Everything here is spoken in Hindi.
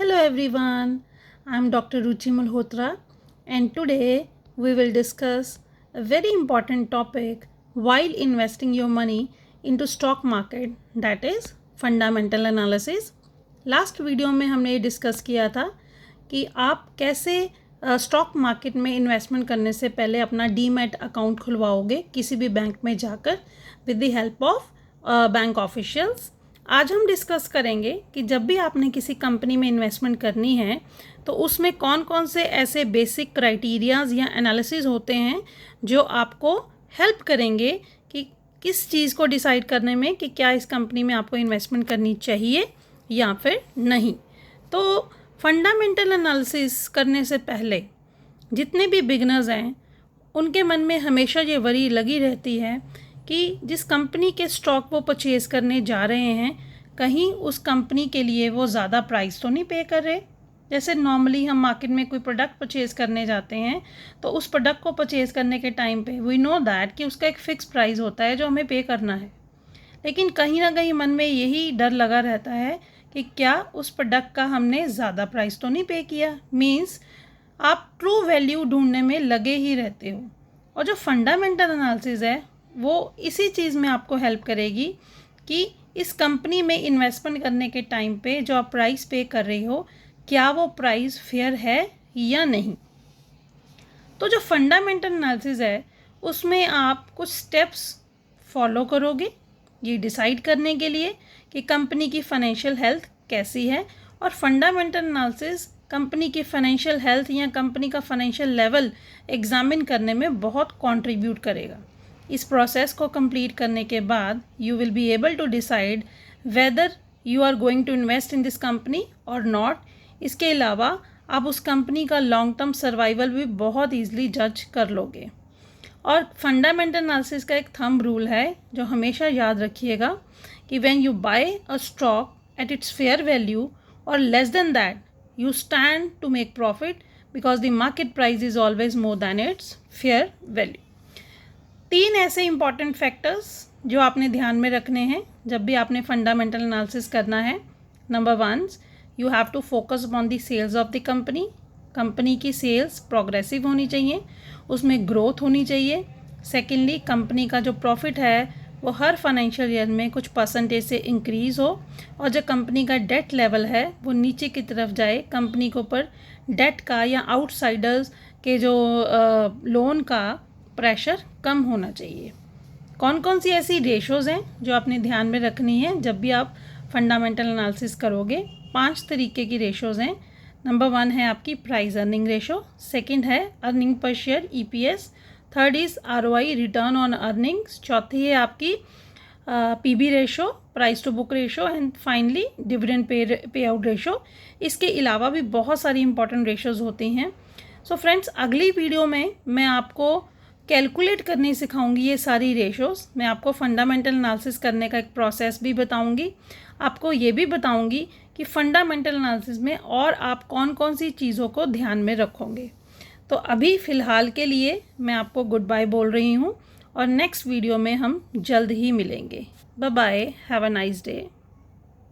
Hello everyone, I am Dr. Ruchi Malhotra and today we will discuss a very important topic while investing your money into stock market, that is fundamental analysis. Last video में हमने ये डिस्कस किया था कि आप कैसे स्टॉक मार्केट में इन्वेस्टमेंट करने से पहले अपना डीमैट अकाउंट खुलवाओगे किसी भी बैंक में जाकर with the help of bank officials. आज हम डिस्कस करेंगे कि जब भी आपने किसी कंपनी में इन्वेस्टमेंट करनी है तो उसमें कौन कौन से ऐसे बेसिक क्राइटेरियाज या एनालिसिस होते हैं जो आपको हेल्प करेंगे कि किस चीज़ को डिसाइड करने में कि क्या इस कंपनी में आपको इन्वेस्टमेंट करनी चाहिए या फिर नहीं। तो फंडामेंटल एनालिसिस करने से पहले जितने भी बिगनर्स हैं उनके मन में हमेशा ये वरी लगी रहती है कि जिस कंपनी के स्टॉक वो परचेज़ करने जा रहे हैं कहीं उस कंपनी के लिए वो ज़्यादा प्राइस तो नहीं पे कर रहे। जैसे नॉर्मली हम मार्केट में कोई प्रोडक्ट परचेज़ करने जाते हैं तो उस प्रोडक्ट को परचेज़ करने के टाइम पे वी नो दैट कि उसका एक फ़िक्स प्राइस होता है जो हमें पे करना है, लेकिन कहीं ना कहीं मन में यही डर लगा रहता है कि क्या उस प्रोडक्ट का हमने ज़्यादा प्राइस तो नहीं पे किया। मीन्स आप ट्रू वैल्यू ढूंढने में लगे ही रहते हो। और जो फंडामेंटल एनालिसिस है वो इसी चीज़ में आपको हेल्प करेगी कि इस कंपनी में इन्वेस्टमेंट करने के टाइम पे जो आप प्राइस पे कर रहे हो क्या वो प्राइस फेयर है या नहीं। तो जो फंडामेंटल एनालिसिस है उसमें आप कुछ स्टेप्स फॉलो करोगे ये डिसाइड करने के लिए कि कंपनी की फाइनेंशियल हेल्थ कैसी है। और फंडामेंटल एनालिसिस कंपनी की फाइनेंशियल हेल्थ या कंपनी का फाइनेंशियल लेवल एग्जामिन करने में बहुत कंट्रीब्यूट करेगा। इस प्रोसेस को कंप्लीट करने के बाद you will be able to decide whether you are going to invest in this company और नॉट। इसके अलावा आप उस कंपनी का लॉन्ग टर्म सर्वाइवल भी बहुत ईजिली जज कर लोगे। और फंडामेंटल एनालिसिस का एक थंब रूल है जो हमेशा याद रखिएगा कि when you buy a stock at its fair value और less than that you stand to make profit because the market price is always more than its fair value. 3 ऐसे इंपॉर्टेंट फैक्टर्स जो आपने ध्यान में रखने हैं जब भी आपने फंडामेंटल एनालिसिस करना है। Number 1, you have to focus on the sales of the company. Company की सेल्स प्रोग्रेसिव होनी चाहिए, उसमें ग्रोथ होनी चाहिए। सेकेंडली, कंपनी का जो प्रॉफिट है वो हर फाइनेंशियल ईयर में कुछ परसेंटेज से इंक्रीज़ हो और जो कंपनी का डेट लेवल है वो नीचे की तरफ जाए। कंपनी के ऊपर डेट का या आउटसाइडर्स के जो लोन का प्रेशर कम होना चाहिए। कौन कौन सी ऐसी रेशोज़ हैं जो आपने ध्यान में रखनी है जब भी आप फंडामेंटल एनालिसिस करोगे। 5 तरीके की रेशोज़ हैं। नंबर 1 है आपकी प्राइस अर्निंग रेशो, सेकंड है earning per share EPS, third is ROI return on earnings, चौथी है आपकी PB ratio price to book ratio and finally dividend pay out ratio. इसके अलावा भी बहुत सारी इंपॉर्टेंट रेशोज़ होती हैं। सो फ्रेंड्स, अगली वीडियो में मैं आपको कैलकुलेट करनी सिखाऊंगी ये सारी रेशोज़। मैं आपको फंडामेंटल एनालिसिस करने का एक प्रोसेस भी बताऊंगी। आपको ये भी बताऊंगी कि फंडामेंटल एनालिसिस में और आप कौन कौन सी चीज़ों को ध्यान में रखोगे। तो अभी फ़िलहाल के लिए मैं आपको गुड बाय बोल रही हूँ और नेक्स्ट वीडियो में हम जल्द ही मिलेंगे। Bye bye, have a nice day.